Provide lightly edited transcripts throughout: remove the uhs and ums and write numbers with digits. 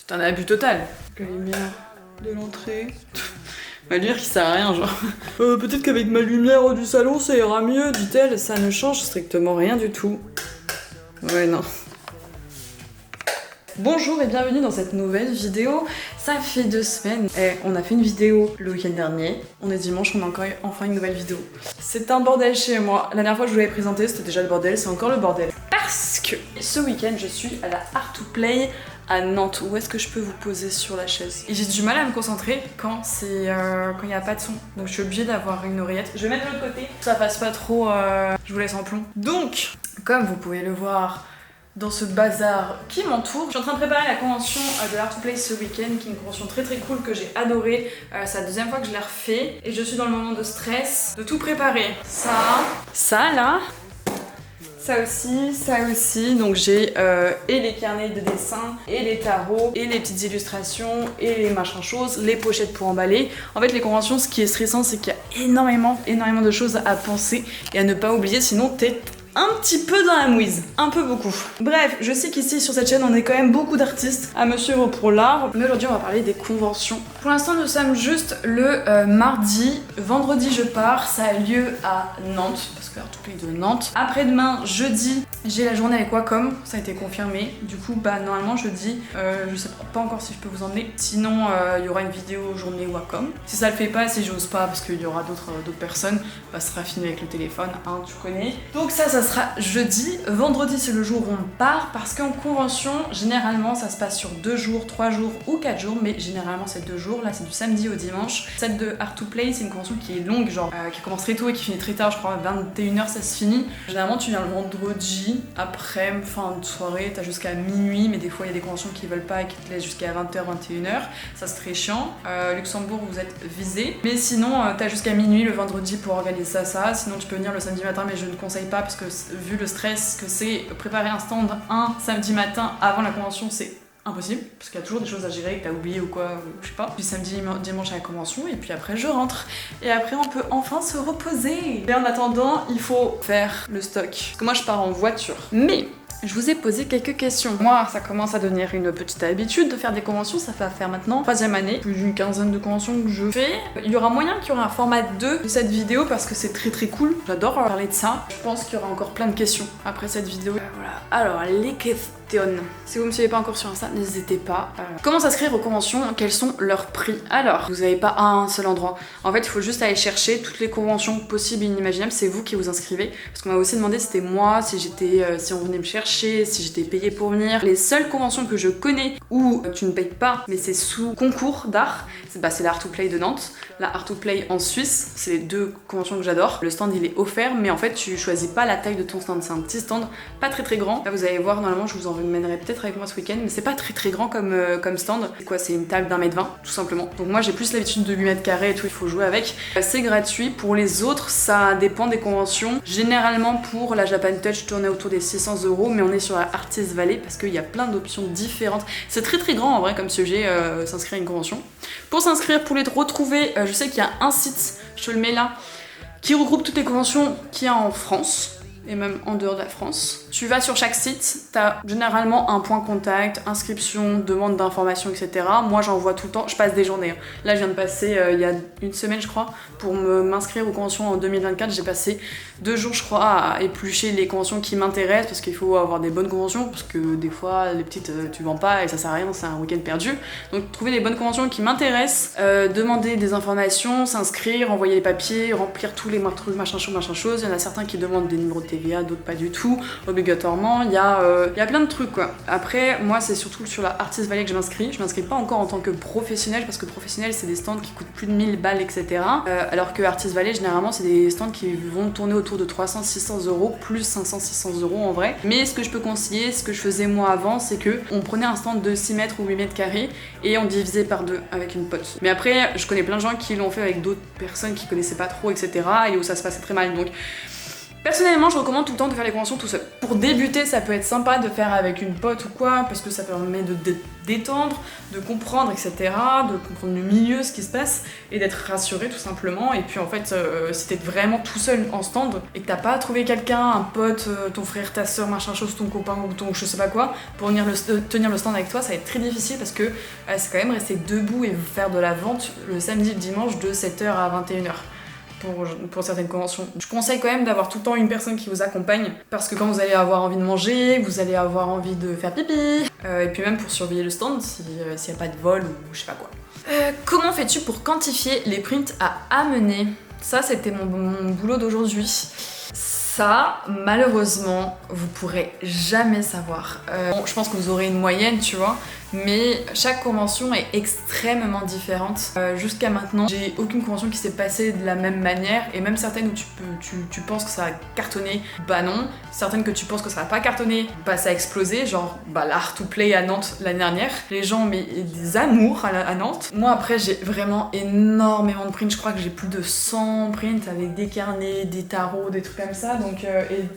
C'est un abus total. La lumière de l'entrée. On va dire qu'il sert à rien, genre. Peut-être qu'avec ma lumière du salon, ça ira mieux, dit-elle. Ça ne change strictement rien du tout. Ouais, non. Bonjour et bienvenue dans cette nouvelle vidéo. Ça fait 2 semaines. On a fait une vidéo le week-end dernier. On est dimanche, on a encore enfin une nouvelle vidéo. C'est un bordel chez moi. La dernière fois que je vous l'avais présenté, c'était déjà le bordel, c'est encore le bordel. Parce que ce week-end, je suis à la Art2Play à Nantes. Où est-ce que je peux vous poser sur la chaise? Et j'ai du mal à me concentrer quand il n'y a pas de son. Donc je suis obligée d'avoir une oreillette. Je vais mettre de l'autre côté, ça passe pas trop, je vous laisse en plomb. Donc, comme vous pouvez le voir, dans ce bazar qui m'entoure. Je suis en train de préparer la convention de l'Art2Play ce week-end, qui est une convention très très cool que j'ai adorée. C'est la deuxième fois que je l'ai refait et je suis dans le moment de stress de tout préparer. Ça là, ça aussi. Donc j'ai et les carnets de dessin, et les tarots, et les petites illustrations, et les machins choses, les pochettes pour emballer. En fait, les conventions, ce qui est stressant, c'est qu'il y a énormément de choses à penser et à ne pas oublier, sinon t'es un petit peu dans la mouise, un peu beaucoup. Bref, je sais qu'ici sur cette chaîne on est quand même beaucoup d'artistes à me suivre pour l'art, mais aujourd'hui on va parler des conventions. Pour l'instant nous sommes juste le mardi, vendredi je pars, ça a lieu à Nantes, parce que l'Art2Play de Nantes. Après-demain, jeudi, j'ai la journée avec Wacom, ça a été confirmé, du coup bah normalement jeudi, je sais pas encore si je peux vous emmener, sinon il y aura une vidéo journée Wacom. Si ça le fait pas, si j'ose pas, parce qu'il y aura d'autres personnes, bah, ça sera filmé avec le téléphone, hein, tu connais. Donc ça sera jeudi. Vendredi c'est le jour où on part parce qu'en convention généralement ça se passe sur 2 jours, 3 jours ou 4 jours, mais généralement c'est 2 jours, là c'est du samedi au dimanche. Celle de Art2Play c'est une convention qui est longue, genre qui commence très tôt et qui finit très tard, je crois à 21h ça se finit. Généralement tu viens le vendredi, après fin de soirée, t'as jusqu'à minuit, mais des fois il y a des conventions qui veulent pas et qui te laissent jusqu'à 20h, 21h, ça c'est très chiant. Luxembourg vous êtes visé, mais sinon t'as jusqu'à minuit le vendredi pour organiser ça, sinon tu peux venir le samedi matin, mais je ne conseille pas parce que vu le stress que c'est préparer un stand un samedi matin avant la convention, c'est impossible parce qu'il y a toujours des choses à gérer que t'as oublié ou quoi, ou je sais pas. Puis samedi, dimanche à la convention et puis après je rentre et après on peut enfin se reposer. Et en attendant, il faut faire le stock parce que moi je pars en voiture. Mais je vous ai posé quelques questions. Moi, ça commence à devenir une petite habitude de faire des conventions. Ça va faire maintenant 3e année, plus d'une quinzaine de conventions que je fais. Il y aura moyen qu'il y aura un format 2 de cette vidéo parce que c'est très très cool. J'adore parler de ça. Je pense qu'il y aura encore plein de questions après cette vidéo. Voilà. Alors, les questions. Si vous me suivez pas encore sur Insta, n'hésitez pas. Comment s'inscrire aux conventions? Quels sont leurs prix? Alors, vous n'avez pas un seul endroit. En fait, il faut juste aller chercher toutes les conventions possibles et inimaginables. C'est vous qui vous inscrivez. Parce qu'on m'a aussi demandé si c'était moi, si on venait me chercher, si j'étais payée pour venir. Les seules conventions que je connais où tu ne payes pas, mais c'est sous concours d'art, c'est la Art2Play de Nantes, la Art2Play en Suisse. C'est les 2 conventions que j'adore. Le stand il est offert, mais en fait tu choisis pas la taille de ton stand. C'est un petit stand, pas très très grand. Là vous allez voir, normalement je vous en mènerai peut-être avec moi ce week-end, mais c'est pas très très grand comme stand. C'est quoi? C'est une table d'1m20 tout simplement. Donc moi j'ai plus l'habitude de 8 mètres carrés et tout, il faut jouer avec. C'est gratuit. Pour les autres ça dépend des conventions. Généralement pour la Japan Touch tournait autour des 600€, mais on est sur la Artist Valley parce qu'il y a plein d'options différentes. C'est très très grand en vrai comme sujet, s'inscrire à une convention. Pour s'inscrire, pour les retrouver, je sais qu'il y a un site, je te le mets là, qui regroupe toutes les conventions qu'il y a en France et même en dehors de la France. Tu vas sur chaque site, t'as généralement un point contact, inscription, demande d'informations, etc. Moi j'en vois tout le temps, je passe des journées. Là je viens de passer il y a une semaine je crois, pour m'inscrire aux conventions en 2024, j'ai passé 2 jours je crois à éplucher les conventions qui m'intéressent, parce qu'il faut avoir des bonnes conventions, parce que des fois les petites tu vends pas et ça sert à rien, c'est un week-end perdu. Donc trouver les bonnes conventions qui m'intéressent, demander des informations, s'inscrire, envoyer les papiers, remplir tous les trucs, machin chose. Il y en a certains qui demandent des numéros de TVA, d'autres pas du tout, obligatoirement. Il y a plein de trucs quoi. Après, moi c'est surtout sur la Artist Valley que je m'inscris. Je m'inscris pas encore en tant que professionnel parce que professionnel c'est des stands qui coûtent plus de 1000 balles, etc. Alors que Artist Valley, généralement c'est des stands qui vont tourner autour de 300-600€, plus 500-600€ en vrai. Mais ce que je peux conseiller, ce que je faisais moi avant, c'est que on prenait un stand de 6 mètres ou 8 mètres carrés et on divisait par 2 avec une pote. Mais après, je connais plein de gens qui l'ont fait avec d'autres personnes qui connaissaient pas trop, etc. et où ça se passait très mal. Donc Personnellement, je recommande tout le temps de faire les conventions tout seul. Pour débuter, ça peut être sympa de faire avec une pote ou quoi, parce que ça permet de détendre, de comprendre, etc., de comprendre le milieu, ce qui se passe, et d'être rassuré tout simplement. Et puis en fait, si t'es vraiment tout seul en stand, et que t'as pas trouvé quelqu'un, un pote, ton frère, ta soeur, machin chose, ton copain ou ton je sais pas quoi, pour venir tenir le stand avec toi, ça va être très difficile parce que c'est quand même rester debout et faire de la vente le samedi et le dimanche de 7h à 21h. Pour certaines conventions. Je conseille quand même d'avoir tout le temps une personne qui vous accompagne parce que quand vous allez avoir envie de manger, vous allez avoir envie de faire pipi, et puis même pour surveiller le stand s'il n'y a pas de vol ou je sais pas quoi. Comment fais-tu pour quantifier les prints à amener? Ça, c'était mon boulot d'aujourd'hui. Ça, malheureusement, vous pourrez jamais savoir. Bon, je pense que vous aurez une moyenne, tu vois, mais chaque convention est extrêmement différente. Jusqu'à maintenant, j'ai aucune convention qui s'est passée de la même manière, et même certaines où tu penses que ça a cartonné, bah non. Certaines que tu penses que ça va pas cartonner, bah ça a explosé, genre l'Art to Play à Nantes l'année dernière. Les gens ont des amours à Nantes. Moi après, j'ai vraiment énormément de prints, je crois que j'ai plus de 100 prints avec des carnets, des tarots, des trucs comme ça. Donc,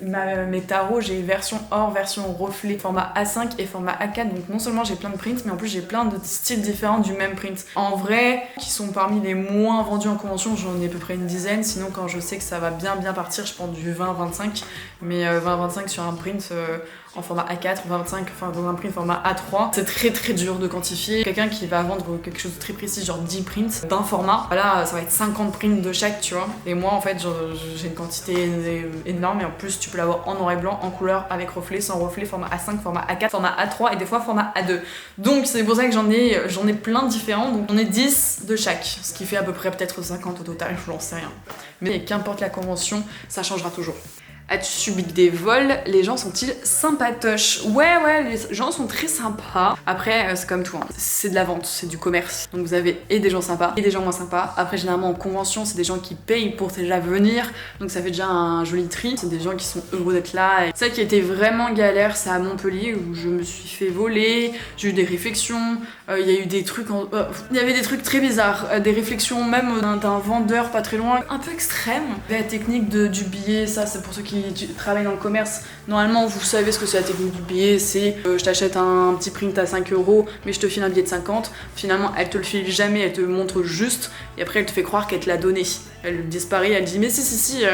mes tarots, j'ai version or, version reflet, format A5 et format A4. Donc non seulement j'ai plein de prints, mais en plus j'ai plein de styles différents du même print. En vrai, qui sont parmi les moins vendus en convention, j'en ai à peu près une dizaine. Sinon, quand je sais que ça va bien partir, je prends du 20-25. Mais 20-25 sur un print en format A4, 25, enfin dans un print format A3, c'est très dur de quantifier. Quelqu'un qui va vendre quelque chose de très précis, genre 10 prints d'un format, là ça va être 50 prints de chaque, tu vois. Et moi en fait, j'ai une quantité énorme, et en plus tu peux l'avoir en noir et blanc, en couleur, avec reflet, sans reflet, format A5, format A4, format A3 et des fois format A2. Donc c'est pour ça que j'en ai plein de différents, donc on est 10 de chaque, ce qui fait à peu près peut-être 50 au total, je n'en sais rien. Mais qu'importe la convention, ça changera toujours. As-tu subi des vols? Les gens sont-ils sympatoches? Ouais, les gens sont très sympas. Après, c'est comme tout, hein. C'est de la vente, c'est du commerce. Donc vous avez et des gens sympas et des gens moins sympas. Après, généralement en convention, c'est des gens qui payent pour déjà venir. Donc ça fait déjà un joli tri. C'est des gens qui sont heureux d'être là. Et ça qui a été vraiment galère, c'est à Montpellier où je me suis fait voler. J'ai eu des réflexions. Il y a eu des trucs... Il y avait des trucs très bizarres. Des réflexions même d'un vendeur pas très loin. Un peu extrême. La technique du billet, ça c'est pour ceux qui travaillent dans le commerce. Normalement, vous savez ce que c'est la technique du billet. C'est je t'achète un petit print à 5 € mais je te file un billet de 50. Finalement, elle te le file jamais, elle te montre juste. Et après, elle te fait croire qu'elle te l'a donné. Elle disparaît, elle dit mais si,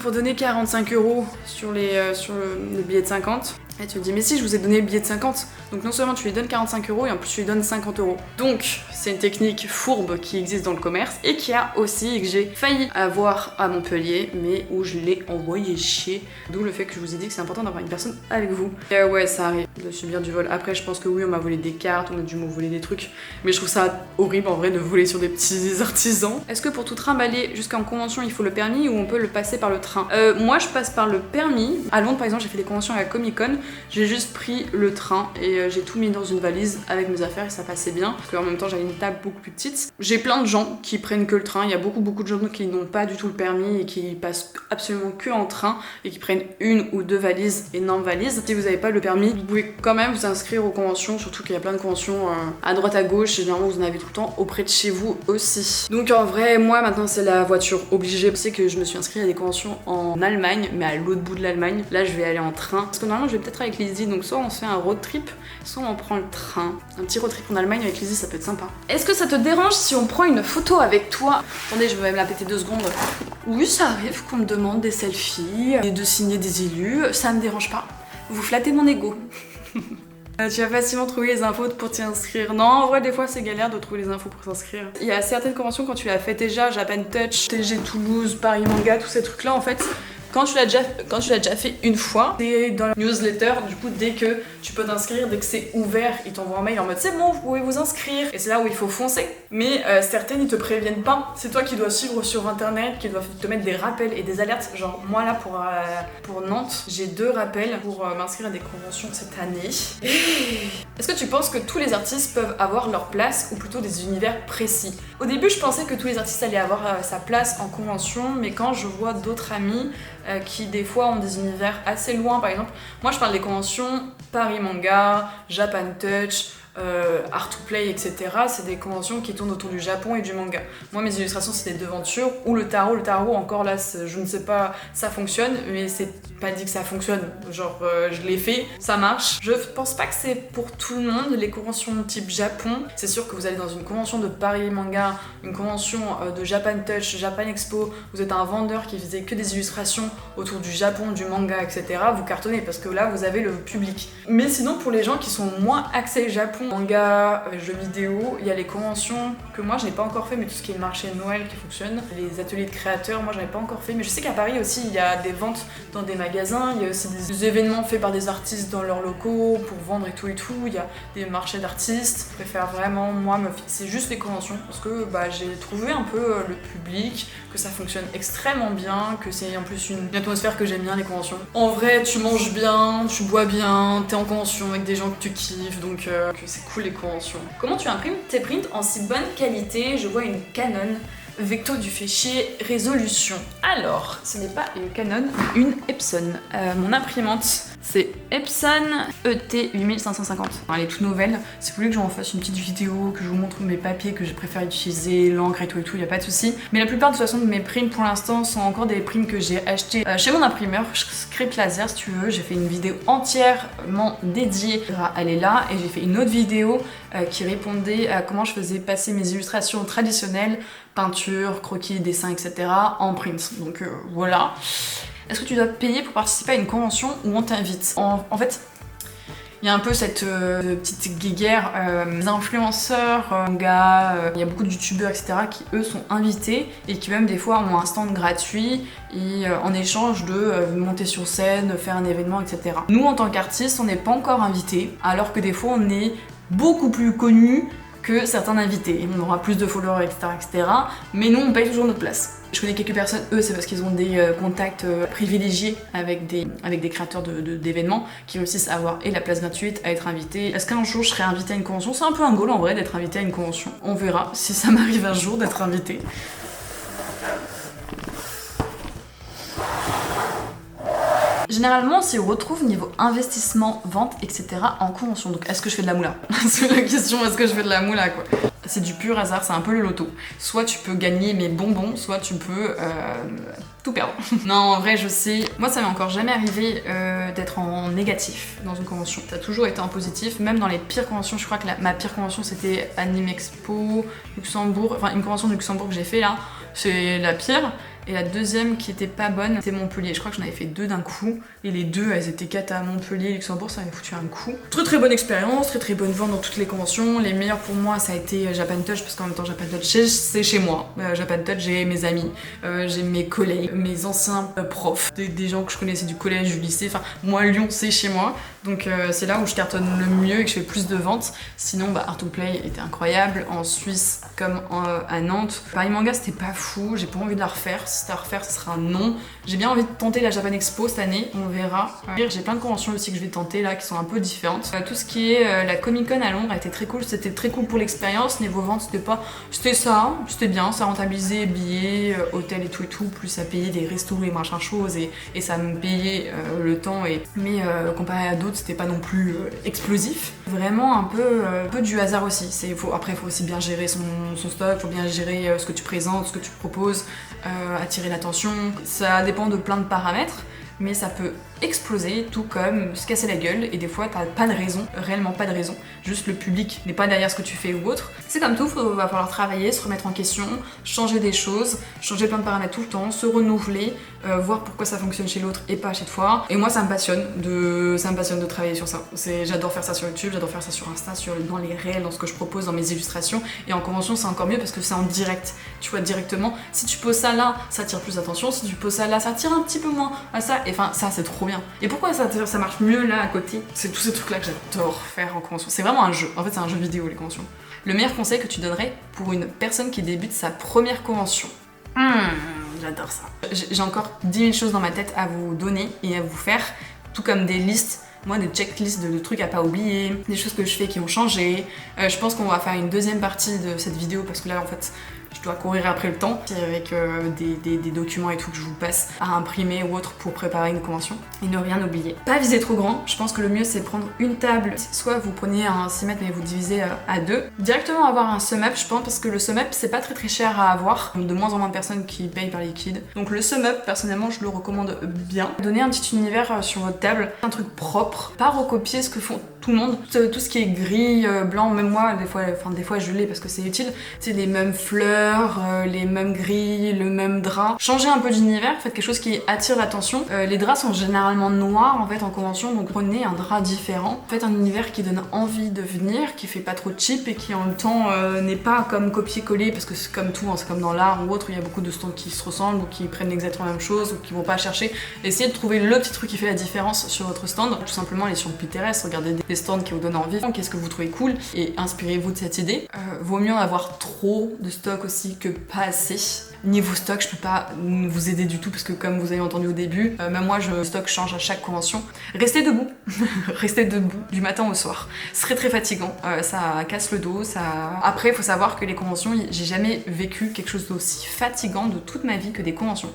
pour donner 45 € sur le billet de 50. Elle te dit mais si, je vous ai donné le billet de 50. Donc non seulement tu lui donnes 45 € et en plus tu lui donnes 50 €. Donc c'est une technique fourbe qui existe dans le commerce et qui a aussi, et que j'ai failli avoir à Montpellier, mais où je l'ai envoyé chier. D'où le fait que je vous ai dit que c'est important d'avoir une personne avec vous. Et ouais, ça arrive de subir du vol. Après, je pense que oui, on m'a volé des cartes, on a dû me voler des trucs. Mais je trouve ça horrible en vrai de voler sur des petits artisans. Est-ce que pour tout trimballer jusqu'en convention, il faut le permis ou on peut le passer par le train? Moi, je passe par le permis. À Londres, par exemple, j'ai fait des conventions à la Comic Con. J'ai juste pris le train et j'ai tout mis dans une valise avec mes affaires et ça passait bien. Parce qu'en même temps, j'avais une table beaucoup plus petite. J'ai plein de gens qui prennent que le train. Il y a beaucoup de gens qui n'ont pas du tout le permis et qui passent absolument que en train et qui prennent une ou deux valises, énormes valises. Si vous n'avez pas le permis, vous pouvez quand même vous inscrire aux conventions, surtout qu'il y a plein de conventions à droite à gauche et généralement vous en avez tout le temps auprès de chez vous aussi. Donc en vrai, moi maintenant c'est la voiture obligée. Je sais que je me suis inscrite à des conventions en Allemagne, mais à l'autre bout de l'Allemagne. Là, je vais aller en train. Parce que normalement, je vais peut-être avec Lizzie, donc soit on se fait un road trip, soit on prend le train. Un petit road trip en Allemagne avec Lizzie, ça peut être sympa. Est-ce que ça te dérange si on prend une photo avec toi? Attendez, je vais même la péter 2 secondes. Oui, ça arrive qu'on me demande des selfies et de signer des élus, ça me dérange pas. Vous flattez mon ego. Tu vas facilement trouver les infos pour t'y inscrire. Non, en vrai, des fois, c'est galère de trouver les infos pour s'inscrire. Il y a certaines conventions, quand tu l'as fait déjà, Japan Touch, TG Toulouse, Paris Manga, tous ces trucs-là, en fait, quand tu l'as déjà fait une fois, c'est dans la newsletter, du coup, dès que tu peux t'inscrire, dès que c'est ouvert, ils t'envoient un mail en mode c'est bon, vous pouvez vous inscrire. Et c'est là où il faut foncer. Mais certaines, ils te préviennent pas. C'est toi qui dois suivre sur internet, qui doivent te mettre des rappels et des alertes. Genre, moi là, pour Nantes, j'ai 2 rappels pour m'inscrire à des conventions cette année. Est-ce que tu penses que tous les artistes peuvent avoir leur place ou plutôt des univers précis? Au début, je pensais que tous les artistes allaient avoir sa place en convention, mais quand je vois d'autres amis qui des fois ont des univers assez loin, par exemple, moi je parle des conventions Paris Manga, Japan Touch, Art to Play, etc. C'est des conventions qui tournent autour du Japon et du manga. Moi, mes illustrations, c'est des devantures ou le tarot. Le tarot, encore là, je ne sais pas, ça fonctionne, mais c'est pas dit que ça fonctionne. Genre, je l'ai fait, ça marche. Je pense pas que c'est pour tout le monde, les conventions type Japon. C'est sûr que vous allez dans une convention de Paris Manga, une convention de Japan Touch, Japan Expo, vous êtes un vendeur qui faisait que des illustrations autour du Japon, du manga, etc. Vous cartonnez parce que là, vous avez le public. Mais sinon, pour les gens qui sont moins axés Japon, manga, jeux vidéo, il y a les conventions que moi je n'ai pas encore fait, mais tout ce qui est le marché de Noël qui fonctionne, les ateliers de créateurs, moi j'en ai pas encore fait, mais je sais qu'à Paris aussi il y a des ventes dans des magasins, il y a aussi des événements faits par des artistes dans leurs locaux pour vendre et tout, il y a des marchés d'artistes. Je préfère vraiment moi me fixer juste les conventions parce que j'ai trouvé un peu le public, que ça fonctionne extrêmement bien, que c'est en plus une atmosphère que j'aime bien les conventions. En vrai, tu manges bien, tu bois bien, t'es en convention avec des gens que tu kiffes, donc c'est cool les conventions. Comment tu imprimes tes prints en si bonne qualité? Je vois une Canon Vecto du fichier résolution. Alors, ce n'est pas une Canon, mais une Epson. Mon imprimante, c'est Epson ET8550. Elle est toute nouvelle. Si vous voulez que j'en fasse une petite vidéo, que je vous montre mes papiers que je préfère utiliser, l'encre et tout, il n'y a pas de souci. Mais la plupart de toute façon de mes prints pour l'instant sont encore des prints que j'ai achetés chez mon imprimeur, Script Laser si tu veux. J'ai fait une vidéo entièrement dédiée, elle est là, et j'ai fait une autre vidéo qui répondait à comment je faisais passer mes illustrations traditionnelles, peinture, croquis, dessin, etc. en print. Donc voilà. Est-ce que tu dois payer pour participer à une convention où on t'invite? En fait, il y a un peu cette petite guéguerre d'influenceurs, manga, il y a beaucoup de youtubeurs, etc. qui eux sont invités et qui même des fois ont un stand gratuit et en échange de monter sur scène, faire un événement, etc. Nous en tant qu'artistes, on n'est pas encore invités, alors que des fois on est beaucoup plus connus que certains invités. On aura plus de followers, etc. Mais nous, on paye toujours notre place. Je connais quelques personnes, eux, c'est parce qu'ils ont des contacts privilégiés avec des créateurs d'événements qui réussissent à avoir et la place gratuite, à être invités. Est-ce qu'un jour je serai invitée à une convention? C'est un peu un goal en vrai d'être invitée à une convention. On verra si ça m'arrive un jour d'être invitée. Généralement, on s'y retrouve niveau investissement, vente, etc. en convention. Donc, est-ce que je fais de la moula? C'est la question, est-ce que je fais de la moula, quoi? C'est du pur hasard, c'est un peu le loto. Soit tu peux gagner mes bonbons, soit tu peux tout perdre. Non, en vrai, je sais. Moi, ça m'est encore jamais arrivé d'être en négatif dans une convention. Ça a toujours été en positif, même dans les pires conventions. Je crois que ma pire convention, c'était Anime Expo, Luxembourg. Enfin, une convention de Luxembourg que j'ai fait là, c'est la pire. Et la deuxième qui était pas bonne, c'était Montpellier. Je crois que j'en avais fait deux d'un coup. Et les deux, elles étaient 4 à Montpellier, Luxembourg, ça m'avait foutu un coup. Très bonne expérience, très bonne vente dans toutes les conventions. Les meilleures pour moi, ça a été Japan Touch, parce qu'en même temps, Japan Touch, c'est chez moi. Japan Touch, j'ai mes amis, j'ai mes collègues, mes anciens profs, des gens que je connaissais du collège, du lycée. Enfin, moi, Lyon, c'est chez moi. Donc c'est là où je cartonne le mieux et que je fais plus de ventes. Sinon, Art to Play était incroyable. En Suisse, comme à Nantes. Paris Manga, c'était pas fou. J'ai pas envie de la refaire. Si c'était à refaire, ce sera un non. J'ai bien envie de tenter la Japan Expo cette année. On verra. J'ai plein de conventions aussi que je vais tenter là qui sont un peu différentes. Tout ce qui est la Comic Con à Londres a été très cool. C'était très cool pour l'expérience. Niveau vente, c'était ça. C'était bien. Ça rentabilisait billets, hôtel et tout. Plus à payer des restos et machin choses. Et ça me payait le temps. Mais comparé à d'autres, c'était pas non plus explosif. Vraiment un peu du hasard aussi. Après, il faut aussi bien gérer son stock, il faut bien gérer ce que tu présentes, ce que tu proposes, attirer l'attention. Ça dépend de plein de paramètres, mais ça peut exploser, tout comme se casser la gueule, et des fois t'as pas de raison, réellement pas de raison, juste le public n'est pas derrière ce que tu fais ou autre. C'est comme tout, va falloir travailler, se remettre en question, changer des choses, changer plein de paramètres tout le temps, se renouveler, voir pourquoi ça fonctionne chez l'autre et pas chez toi. Et moi ça me passionne de travailler sur ça. J'adore faire ça sur YouTube, j'adore faire ça sur Insta, dans les réels, dans ce que je propose, dans mes illustrations, et en convention c'est encore mieux parce que c'est en direct, tu vois directement. Si tu poses ça là, ça attire plus d'attention, si tu poses ça là, ça attire un petit peu moins à ça, et enfin ça c'est trop bien. Et pourquoi ça marche mieux là à côté? C'est tous ces trucs là que j'adore faire en convention. C'est vraiment un jeu, en fait c'est un jeu vidéo les conventions. Le meilleur conseil que tu donnerais pour une personne qui débute sa première convention? J'adore ça. J'ai encore 10 000 choses dans ma tête à vous donner et à vous faire, tout comme des listes. Moi, des checklists de trucs à pas oublier, des choses que je fais qui ont changé. Je pense qu'on va faire une deuxième partie de cette vidéo parce que là, en fait, je dois courir après le temps avec des documents et tout que je vous passe à imprimer ou autre pour préparer une convention et ne rien oublier. Pas viser trop grand, je pense que le mieux c'est prendre une table, soit vous prenez un 6 mètres mais vous divisez à deux. Directement avoir un sum up je pense parce que le sum up c'est pas très cher à avoir, de moins en moins de personnes qui payent par liquide. Donc le sum up personnellement je le recommande bien. Donner un petit univers sur votre table, un truc propre, pas recopier ce que font tout le monde, tout ce qui est gris, blanc, même moi des fois je l'ai parce que c'est utile, c'est les mêmes fleurs, les mêmes grilles, le même drap. Changez un peu d'univers, faites quelque chose qui attire l'attention. Les draps sont généralement noirs en fait en convention, donc prenez un drap différent. Faites un univers qui donne envie de venir, qui fait pas trop cheap et qui en même temps n'est pas comme copier-coller parce que c'est comme tout, hein, c'est comme dans l'art ou autre, où il y a beaucoup de stands qui se ressemblent ou qui prennent exactement la même chose ou qui vont pas chercher. Essayez de trouver le petit truc qui fait la différence sur votre stand. Tout simplement aller sur Pinterest, regardez des stands qui vous donnent envie, qu'est-ce que vous trouvez cool et inspirez-vous de cette idée. Vaut mieux en avoir trop de stock aussi que pas assez. Niveau stock, je peux pas vous aider du tout parce que comme vous avez entendu au début, même moi le stock change à chaque convention. Restez debout, restez debout du matin au soir. Ce serait très fatigant, ça casse le dos, ça... Après, il faut savoir que les conventions, j'ai jamais vécu quelque chose d'aussi fatigant de toute ma vie que des conventions.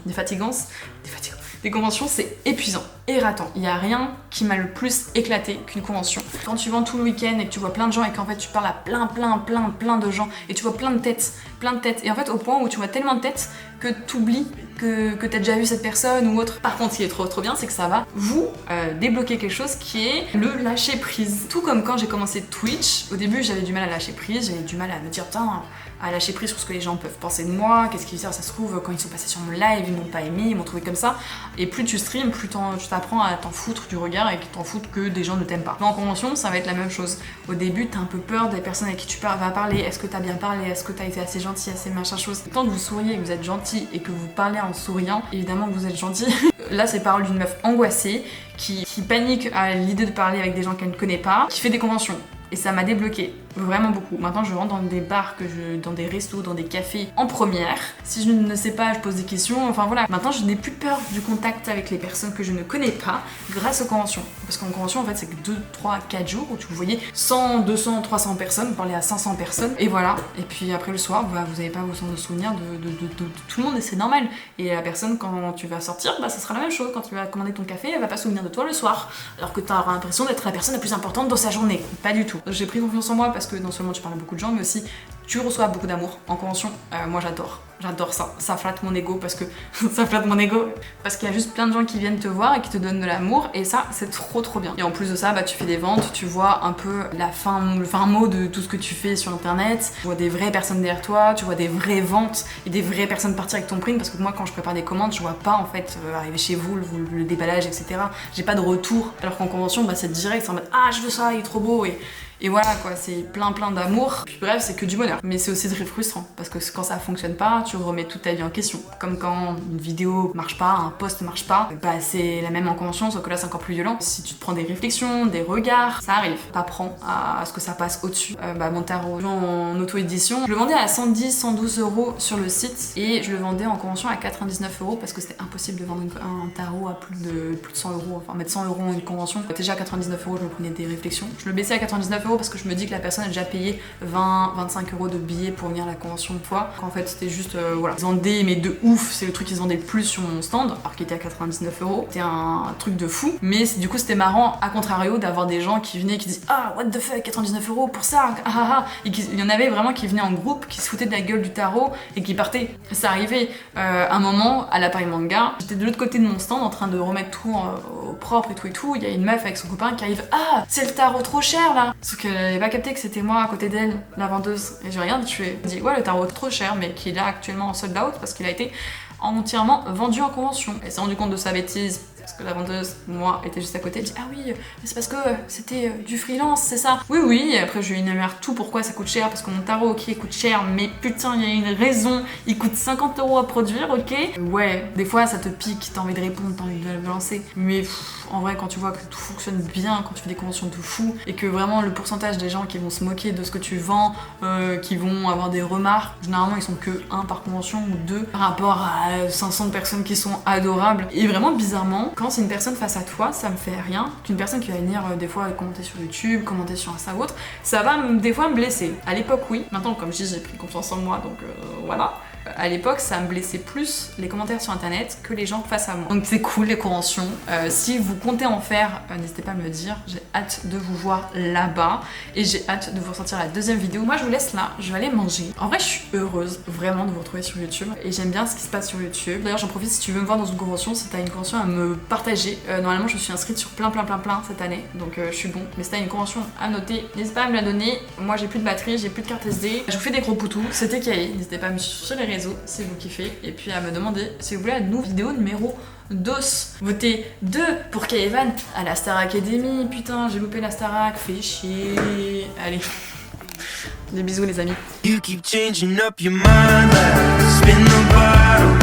Des conventions, c'est épuisant, ératant. Il n'y a rien qui m'a le plus éclaté qu'une convention. Quand tu vends tout le week-end et que tu vois plein de gens et qu'en fait tu parles à plein de gens et tu vois plein de têtes. Et en fait au point où tu vois tellement de têtes que tu oublies que t'as déjà vu cette personne ou autre. Par contre, ce qui est trop bien, c'est que ça va vous débloquer quelque chose qui est le lâcher prise. Tout comme quand j'ai commencé Twitch, au début j'avais du mal à lâcher prise, j'avais du mal à me dire putain, à lâcher prise sur ce que les gens peuvent penser de moi, qu'est-ce qu'ils disent, ça se trouve quand ils sont passés sur mon live, ils m'ont pas aimé, ils m'ont trouvé comme ça. Et plus tu streams, plus tu t'apprends à t'en foutre du regard et t'en foutre que des gens ne t'aiment pas. En convention, ça va être la même chose. Au début, t'as un peu peur des personnes avec qui tu vas parler, est-ce que t'as bien parlé, est-ce que t'as été assez gentil, assez machin chose. Tant que vous souriez et que vous êtes gentil et que vous parlez en souriant, évidemment que vous êtes gentil. Là, c'est parole d'une meuf angoissée qui panique à l'idée de parler avec des gens qu'elle ne connaît pas, qui fait des conventions. Et ça m'a débloqué, vraiment beaucoup. Maintenant, je rentre dans des bars, dans des restos, dans des cafés en première. Si je ne sais pas, je pose des questions. Enfin voilà. Maintenant, je n'ai plus peur du contact avec les personnes que je ne connais pas grâce aux conventions. Parce qu'en convention, en fait, c'est que 2, 3, 4 jours où vous voyez 100, 200, 300 personnes, vous parlez à 500 personnes. Et voilà. Et puis après le soir, bah, vous n'avez pas vos souvenirs de tout le monde et c'est normal. Et la personne, quand tu vas sortir, bah, ça sera la même chose. Quand tu vas commander ton café, elle va pas se souvenir de toi le soir. Alors que tu auras l'impression d'être la personne la plus importante dans sa journée. Pas du tout. J'ai pris confiance en moi parce que non seulement tu parles à beaucoup de gens, mais aussi tu reçois beaucoup d'amour en convention. Moi j'adore ça. Ça flatte mon ego parce que ça flatte mon ego parce qu'il y a juste plein de gens qui viennent te voir et qui te donnent de l'amour et ça c'est trop bien. Et en plus de ça, bah tu fais des ventes, tu vois un peu le fin mot de tout ce que tu fais sur internet. Tu vois des vraies personnes derrière toi, tu vois des vraies ventes et des vraies personnes partir avec ton print parce que moi quand je prépare des commandes, je vois pas en fait arriver chez vous le déballage etc. J'ai pas de retour alors qu'en convention bah c'est direct, c'est en mode ah je veux ça, il est trop beau et voilà quoi, c'est plein d'amour. Puis bref, c'est que du bonheur. Mais c'est aussi très frustrant parce que quand ça fonctionne pas, tu remets toute ta vie en question. Comme quand une vidéo marche pas, un post marche pas, bah c'est la même en convention, sauf que là c'est encore plus violent. Si tu te prends des réflexions, des regards, ça arrive. T'apprends à ce que ça passe au-dessus. Mon tarot en auto-édition, je le vendais à 110, 112 euros sur le site et je le vendais en convention à 99 euros parce que c'était impossible de vendre un tarot à plus de 100 euros. Enfin, mettre 100 euros en une convention. Déjà à 99 euros, je me prenais des réflexions. Je le baissais à 99 euros parce que je me dis que la personne a déjà payé 20-25 euros de billets pour venir à la convention une fois. En fait c'était juste voilà, ils vendaient mais de ouf, c'est le truc qu'ils vendaient le plus sur mon stand alors qu'il était à 99 euros. C'était un truc de fou, mais du coup c'était marrant à contrario d'avoir des gens qui venaient et qui disaient ah what the fuck 99 euros pour ça et il y en avait vraiment qui venaient en groupe, qui se foutaient de la gueule du tarot et qui partaient. Ça arrivait un moment à la Paris Manga, j'étais de l'autre côté de mon stand en train de remettre tout au propre et tout, il y a une meuf avec son copain qui arrive ah c'est le tarot trop cher là, sauf qu'elle avait pas capté que c'était moi à côté d'elle, la vendeuse. Et je regarde, je lui ai dit ouais le tarot trop cher mais qui est là actuellement en sold out parce qu'il a été entièrement vendu en convention. Elle s'est rendu compte de sa bêtise parce que la vendeuse, moi, était juste à côté. Elle dit ah oui, mais c'est parce que c'était du freelance, c'est ça. Oui, et après je lui énumère tout pourquoi ça coûte cher, parce que mon tarot, ok, il coûte cher, mais putain, il y a une raison, il coûte 50 euros à produire, ok. Ouais, des fois ça te pique, t'as envie de répondre, t'as envie de le lancer, mais en vrai, quand tu vois que tout fonctionne bien, quand tu fais des conventions de fou, et que vraiment le pourcentage des gens qui vont se moquer de ce que tu vends, qui vont avoir des remarques, généralement ils sont que 1 par convention ou 2 par rapport à 500 personnes qui sont adorables. Et vraiment bizarrement, quand c'est une personne face à toi, ça me fait rien. Qu'une personne qui va venir des fois commenter sur YouTube, commenter sur Insta ou autre, ça va des fois me blesser. À l'époque, oui. Maintenant, comme je dis, j'ai pris confiance en moi, donc voilà. À l'époque, ça me blessait plus les commentaires sur internet que les gens face à moi. Donc c'est cool les conventions. Si vous comptez en faire, n'hésitez pas à me le dire. J'ai hâte de vous voir là-bas et j'ai hâte de vous ressortir la deuxième vidéo. Moi je vous laisse là, je vais aller manger. En vrai je suis heureuse vraiment de vous retrouver sur YouTube et j'aime bien ce qui se passe sur YouTube. D'ailleurs j'en profite si tu veux me voir dans une convention, si t'as une convention à me partager. Normalement je suis inscrite sur plein cette année, donc je suis bon. Mais si t'as une convention à noter, n'hésite pas à me la donner. Moi j'ai plus de batterie, j'ai plus de carte SD. Je vous fais des gros poutous, c'était Kaï. N'hésitez pas à me suivre sur les réseaux si vous kiffez et puis à me demander si vous voulez la nouvelle vidéo numéro 2. Votez 2 pour Kaevan à la Star Academy. Putain, j'ai loupé la Starac, fait chier. Allez, des bisous les amis. You keep changing up your mind, like spin the bottle.